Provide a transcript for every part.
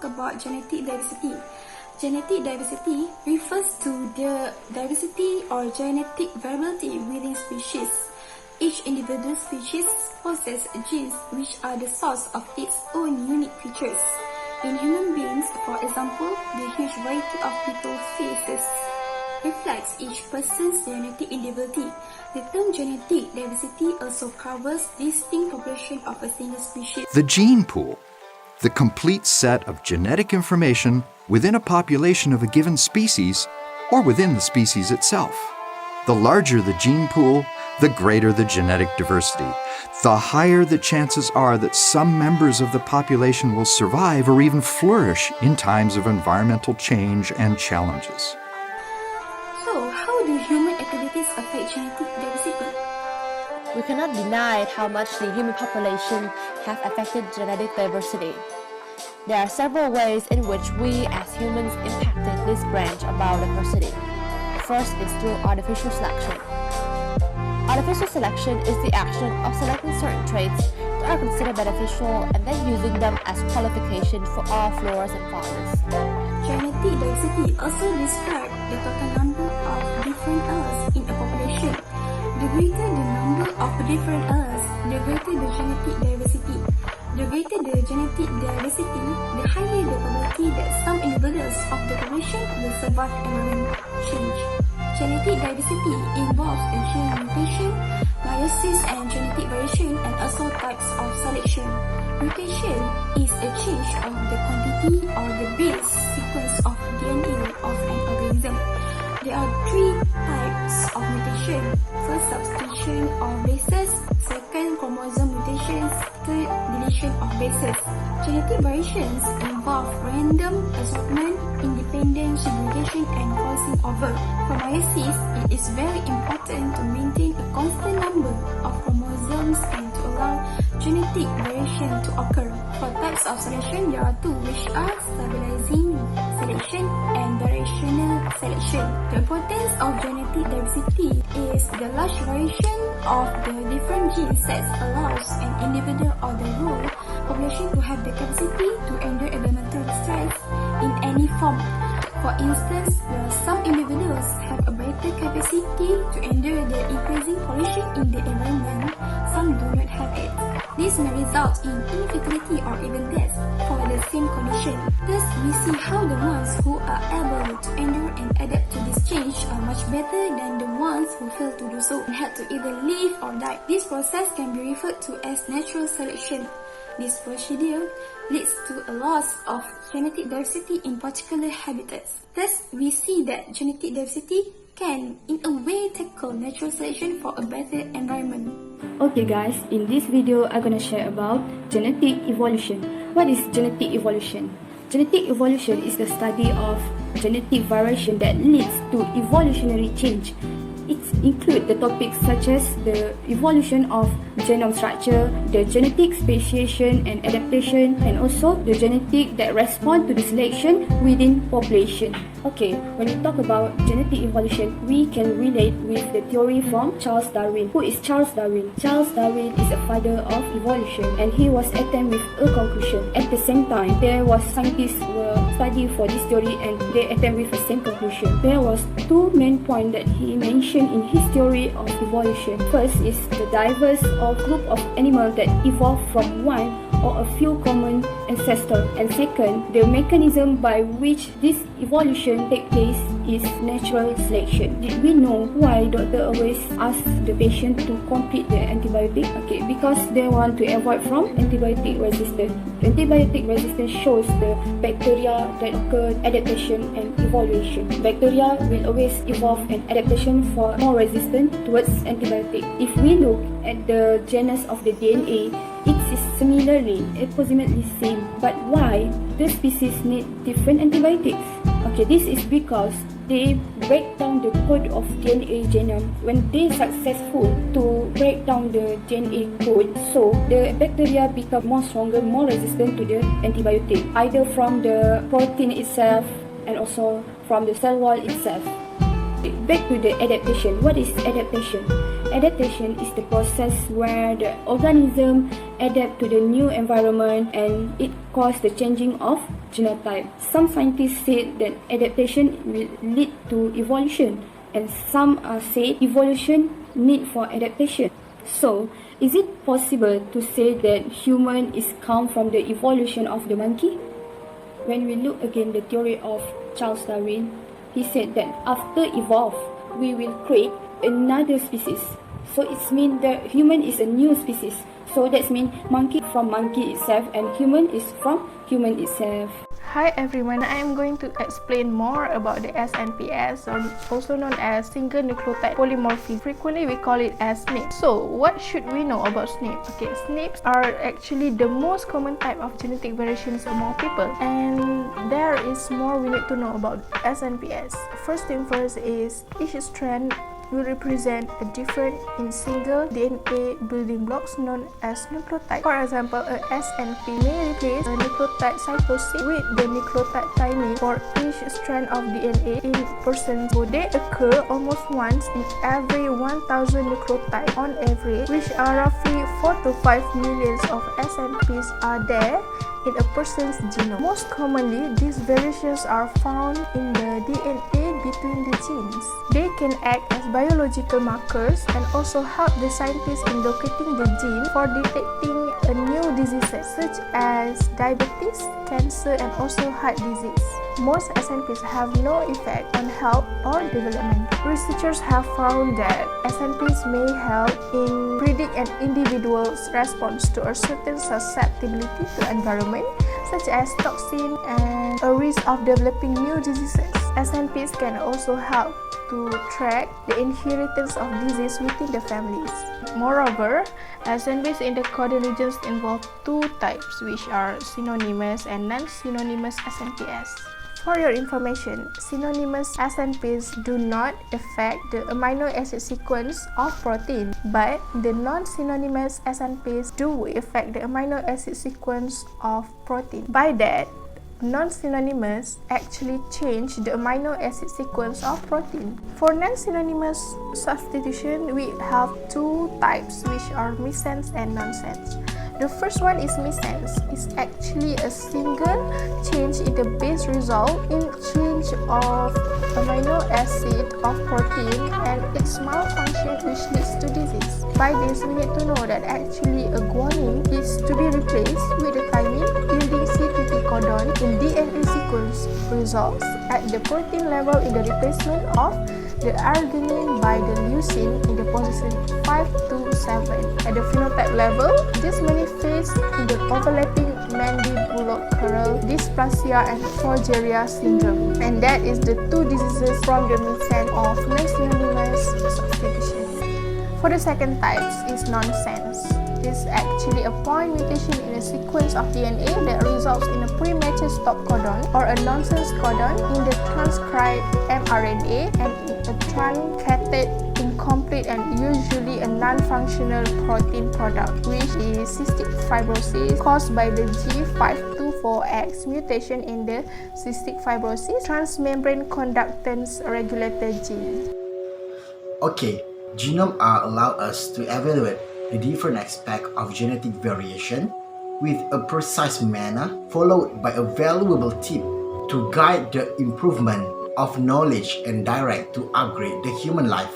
about genetic diversity. Genetic diversity refers to the diversity or genetic variability within species. Each individual species possesses genes which are the source of its own unique features. In human beings, for example, the huge variety of little faces reflects each person's genetic individuality. The term genetic diversity also covers distinct population of a single species. The gene pool, the complete set of genetic information within a population of a given species or within the species itself. The larger the gene pool, the greater the genetic diversity. The higher the chances are that some members of the population will survive or even flourish in times of environmental change and challenges. So, how do human activities affect genetic diversity? We cannot deny how much the human population have affected genetic diversity. There are several ways in which we as humans impacted this branch of biodiversity. First is through artificial selection. Artificial selection is the action of selecting certain traits that are considered beneficial and then using them as qualification for all floras and faunas. Genetic diversity also describes the total number of different alleles in a population. The greater the number of different alleles, the greater the genetic diversity. The greater the genetic diversity, the higher the probability that some individuals of the population will survive environmental change. Genetic diversity involves a gene mutation, meiosis and genetic variation, and also types of selection. Mutation is a change of the quantity or the base sequence of DNA of an organism. There are three types of mutation. First, substitution of bases. Second, chromosome mutations. Third, deletion of bases. Genetic variations involve random assortment, independent segregation, and crossing over. For meiosis, it is very important to maintain a constant number of chromosomes and to allow genetic variation to occur. For types of selection, there are two, which are stabilizing selection and directional selection. The importance of genetic diversity is the large variation of the different gene sets allows an individual or the whole population to have the capacity to endure environmental stress in any form. For instance, where some individuals have a better capacity to endure the increasing pollution in the environment, some do not have it. This may result in infertility or even death for the same condition. Thus, we see how the ones who are able to endure and adapt to this change are much better than the ones who fail to do so and had to either live or die. This process can be referred to as natural selection. This procedure leads to a loss of genetic diversity in particular habitats. Thus, we see that genetic diversity can, in a way, tackle natural selection for a better environment. Okay guys, in this video, I'm gonna share about genetic evolution. What is genetic evolution? Genetic evolution is the study of genetic variation that leads to evolutionary change. It includes the topics such as the evolution of genome structure, the genetic speciation and adaptation, and also the genetic that respond to the selection within population. Okay, when we talk about genetic evolution, we can relate with the theory from Charles Darwin. Who is Charles Darwin? Charles Darwin is the father of evolution, and he was attempt with a conclusion. At the same time, there was scientists were study for this theory and they attempt with the same conclusion. There was two main points that he mentioned in his theory of evolution. First is the diverse or group of animals that evolved from one or a few common ancestors, and second, the mechanism by which this evolution takes place is natural selection. Did we know why doctor always ask the patient to complete the antibiotic? Okay, because they want to avoid from antibiotic resistance. Antibiotic resistance shows the bacteria that occur adaptation and evolution. Bacteria will always evolve an adaptation for more resistant towards antibiotic. If we look at the genus of the DNA, it is similarly, approximately same. But why the species need different antibiotics? Okay, this is because they break down the code of DNA genome when they successful to break down the DNA code. So the bacteria become more stronger, more resistant to the antibiotic, either from the protein itself and also from the cell wall itself. Back to the adaptation. What is adaptation? Adaptation is the process where the organism adapt to the new environment and it causes the changing of genotype. Some scientists say that adaptation will lead to evolution, and some say evolution need for adaptation. So, is it possible to say that human is come from the evolution of the monkey? When we look again the theory of Charles Darwin, he said that after evolve, we will create another species. So it means that human is a new species. So that means monkey from monkey itself and human is from human itself. Hi everyone, I am going to explain more about the SNPs, also known as single nucleotide polymorphism. Frequently we call it as SNPs. So what should we know about SNPs? Okay, SNPs are actually the most common type of genetic variations among people, and there is more we need to know about SNPs. First thing first is each strand will represent a different in single DNA building blocks known as nucleotide. For example, a SNP may replace a nucleotide cytosine with the nucleotide thymine for each strand of DNA in persons. So they occur almost once in every 1,000 nucleotides on average, which are roughly 4 to 5 millions of SNPs are there in a person's genome. Most commonly, these variations are found in the DNA between the genes. They can act as biological markers and also help the scientists in locating the gene for detecting a new diseases such as diabetes, cancer, and also heart disease. Most SNPs have no effect on health or development. Researchers have found that SNPs may help in predict an individual's response to a certain susceptibility to environment, such as toxin and a risk of developing new diseases. SNPs can also help to track the inheritance of disease within the families. Moreover, SNPs in the codon regions involve two types, which are synonymous and non-synonymous SNPs. For your information, synonymous SNPs do not affect the amino acid sequence of protein, but the non-synonymous SNPs do affect the amino acid sequence of protein. By that, non-synonymous actually change the amino acid sequence of protein. For non-synonymous substitution, we have two types, which are missense and nonsense. The first one is missense. It's actually a single change in the base result in change of amino acid of protein and its malfunction, which leads to disease. By this, we need to know that actually a guanine is to be replaced with a thymine, yielding CTT codon in DNA sequence results at the protein level in the replacement of the arginine by the leucine in the position 5 to 7. At the phenotype level, this manifests in the overlapping mandibuloacral dysplasia and progeria syndrome, and that is the two diseases from the missense of non-synonymous substitution. For the second type is nonsense. This is actually a point mutation in a sequence of DNA that results in a premature stop codon or a nonsense codon in the transcribed mRNA and a truncated, incomplete, and usually a non-functional protein product, which is cystic fibrosis caused by the G524X mutation in the cystic fibrosis transmembrane conductance regulator gene. Okay, genome allow us to evaluate the different aspects of genetic variation with a precise manner, followed by a valuable tip to guide the improvement of knowledge and direct to upgrade the human life.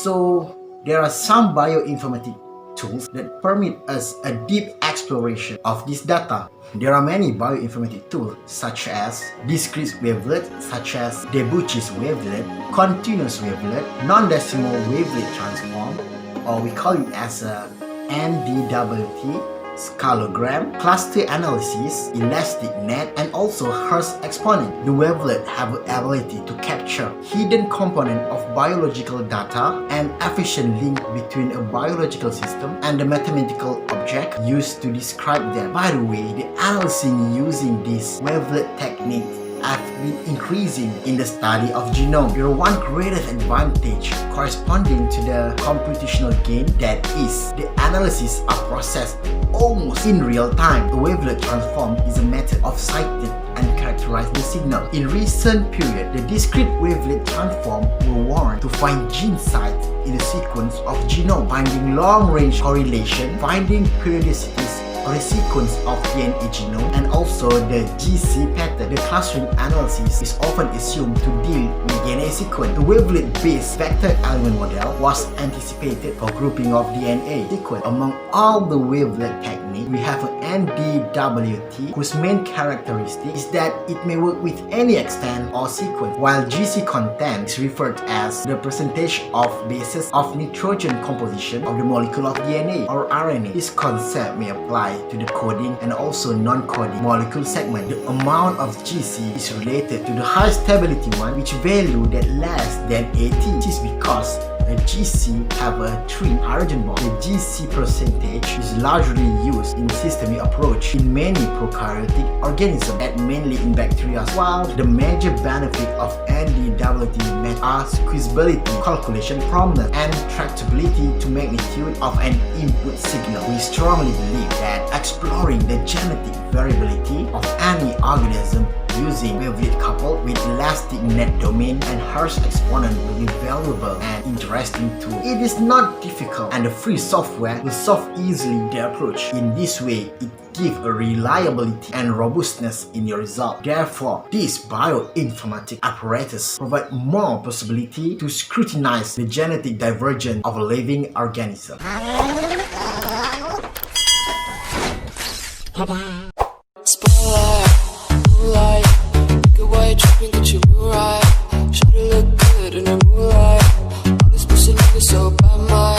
So, there are some bioinformatics tools that permit us a deep exploration of this data. There are many bioinformatics tools such as discrete wavelet, such as Debuchy's wavelet, continuous wavelet, non-decimal wavelet transform, or we call it as a NDWT, scalogram, cluster analysis, elastic net, and also Hertz exponent. The wavelet have the ability to capture hidden component of biological data and efficient link between a biological system and the mathematical object used to describe them. By the way, the analyzing using this wavelet technique have been increasing in the study of genome. There is one greatest advantage corresponding to the computational gain, that is, the analysis are processed almost in real time. The wavelet transform is a method of citing and characterize the signal. In recent period, the discrete wavelet transform were worn to find gene sites in the sequence of genome, finding long-range correlation, finding periodicities or the sequence of DNA genome, and also the GC pattern. The clustering analysis is often assumed to deal with DNA sequence. The wavelet-based vector element model was anticipated for grouping of DNA sequence. Among all the wavelet techniques, we have an NDWT whose main characteristic is that it may work with any extent or sequence, while GC content is referred as the percentage of bases of nitrogen composition of the molecule of DNA or RNA. This concept may apply to the coding and also non-coding molecule segment. The amount of GC is related to the high stability one, which value that less than 80. This is because the GC have a 3 hydrogen bond. The GC percentage is largely used in systemic approach in many prokaryotic organisms and mainly in bacteria, while the major benefit of NDWT met are squeezability, calculation prominence, and tractability to magnitude of an input signal. We strongly believe that exploring the genetic variability of any organism using wavelet coupled with elastic net domain and Hertz exponent will be valuable and interesting too. It is not difficult and the free software will solve easily the approach. In this way, it gives a reliability and robustness in your result. Therefore, this bioinformatics apparatus provides more possibility to scrutinize the genetic divergence of a living organism. Spotlight, moonlight, make a white tripping, get you right. Try to look good in the moonlight. All these pussy niggas so bad, my